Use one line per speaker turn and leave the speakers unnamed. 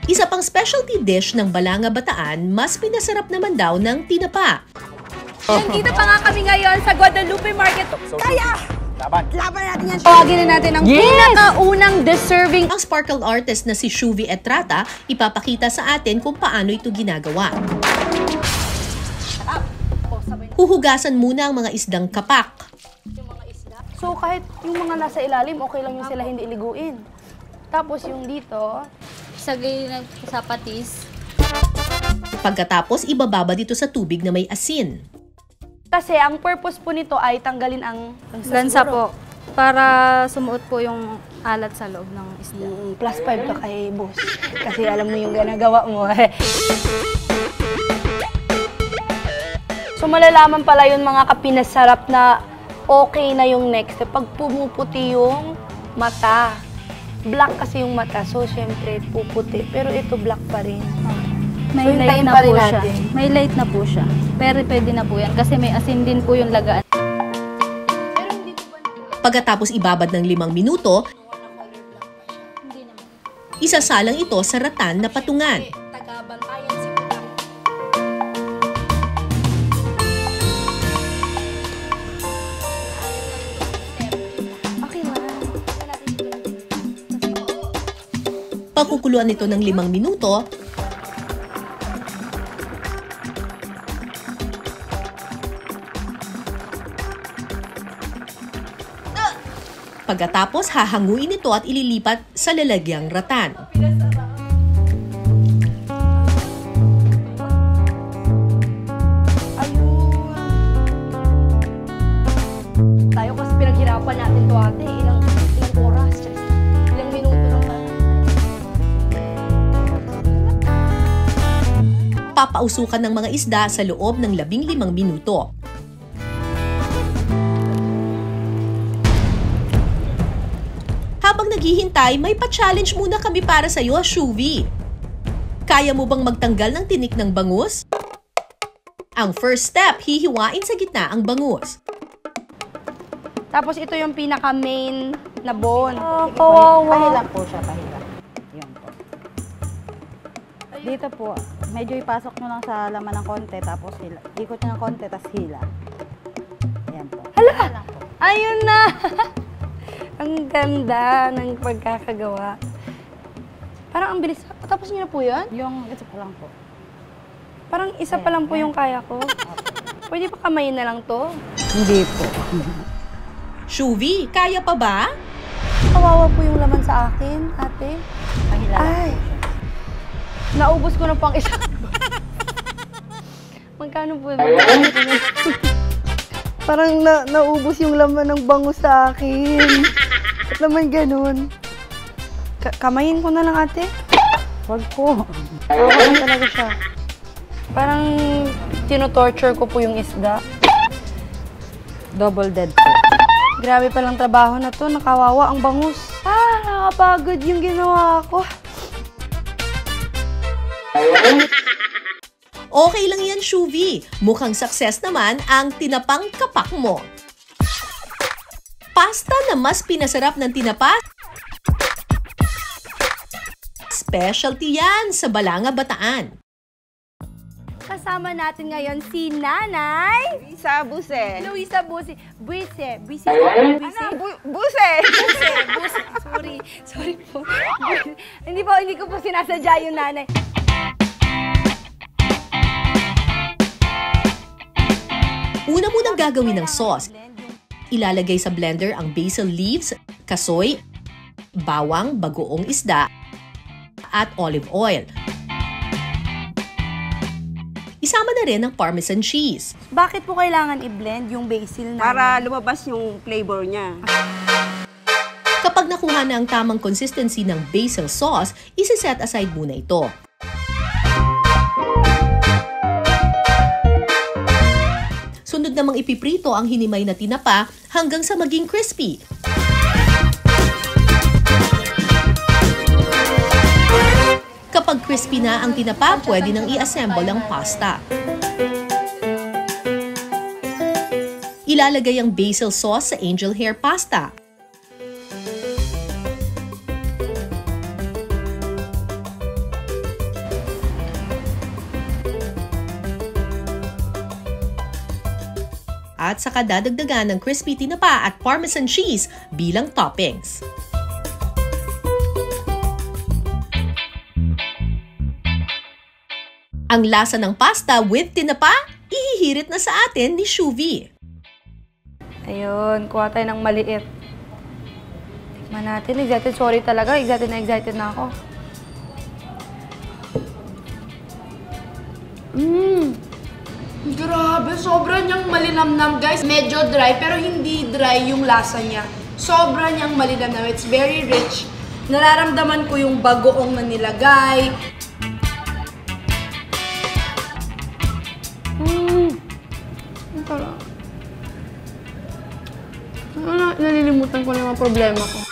Isa pang specialty dish ng Balanga Bataan, mas pinasarap naman daw ng tinapa.
Nandito pa nga kami ngayon sa Guadalupe Market. Kaya! Laban natin yan. Tawagin na natin ang pinakaunang deserving.
Ang sparkle artist na si Shuvi Etrata, ipapakita sa atin kung paano ito ginagawa. Huhugasan muna ang mga isdang kapak.
So kahit yung mga nasa ilalim, okay lang yung sila hindi iliguin. Tapos yung dito,
Sagay sa patis.
Pagkatapos, ibababa dito sa tubig na may asin.
kasi ang purpose po nito ay tanggalin ang
Lansa po. Para sumuot po yung alat sa loob ng isda.
Plus 5 ka kay boss. Kasi alam mo yung ginagawa mo. So malalaman pala yun mga kapinasarap na okay na yung next. Pag pumuputi yung mata. Black kasi yung mata. So syempre puputi. Pero ito black pa rin.
May
so,
light na po siya. May light na po siya. Pero pwede na po yan. Kasi may asin din po yung lagaan.
Pagkatapos ibabad ng 5 minuto, isasalang ito sa ratan na patungan. Pakukuluan ito ng 5 minuto, pagkatapos, hahanguin ito at ililipat sa lalagyang ratan.
Tayo kasi pinaghirapan natin to ate. Ilang oras, ilang minuto lang ba?
Papausukan ng mga isda sa loob ng 15 minuto. Habang naghihintay, may pa-challenge muna kami para sa iyo, Shuvi. Kaya mo bang magtanggal ng tinik ng bangus? Ang first step, hihiwain sa gitna ang bangus.
Tapos ito yung pinaka-main na bone.
Kawawa.
Pahila po siya, pahila. Yan po. Dito po, medyo ipasok nyo lang sa laman ng konti, tapos hila. Ikot nyo ng konti, tapos hila. Yan po.
Hala! Ayun na! Ang ganda ng pagkakagawa. Parang ang bilis. Tapos niyo na po yun?
Yung isa pa lang po.
Parang isa pa lang po yung kaya ko. Pwede pa kamayin na lang to?
Hindi po.
Shuvi, kaya pa ba?
Kawawa po yung laman sa akin, ate.
Pahila lang
Ay!
po siya.
Naubos ko na pang isa. Magkano po? Parang naubos yung laman ng bangus sa akin. Ba't naman ganun? Kamayin ko na lang, ate.
Wag po.
Kawawa talaga siya. Parang tinotorture ko po yung isda.
Double dead po.
Grabe palang trabaho na to. Nakawawa ang bangus. Nakapagod yung ginawa ko.
Okay lang yan, Shuvi. Mukhang success naman ang tinapang kapak mo. Pasta na mas pinasarap ng tinapa. Specialty yan sa Balanga Bataan.
Kasama natin ngayon si Nanay
Luisa Buse.
Luisa Buse. Buse. Buse.
Buse!
Sorry. Sorry po. Hindi ko po sinasadya yung nanay.
Una munang gagawin ng sauce. Ilalagay sa blender ang basil leaves, kasoy, bawang, bagoong isda, at olive oil. Isama na rin ang Parmesan cheese.
Bakit po kailangan i-blend yung basil na?
Para lumabas yung flavor niya.
Kapag nakuha na ang tamang consistency ng basil sauce, isi-set aside muna ito. Sunod namang ipiprito ang hinimay na tinapa hanggang sa maging crispy. Kapag crispy na ang tinapa, pwede nang i-assemble ang pasta. Ilalagay ang basil sauce sa angel hair pasta. at saka dadagdagan ng crispy tinapa at parmesan cheese bilang toppings. Ang lasa ng pasta with tinapa, ihihirit na sa atin ni Shuvi.
Ayun, kuha tayo ng maliit. Tikman natin. Excited. Sorry talaga. Excited na ako.
Grabe, sobra niyang malinamnam, guys. Medyo dry, pero hindi dry yung lasa niya. Sobra niyang malinamnam. It's very rich. Nararamdaman ko yung bagoong na nilagay. Nalilimutan ko na yung mga problema ko.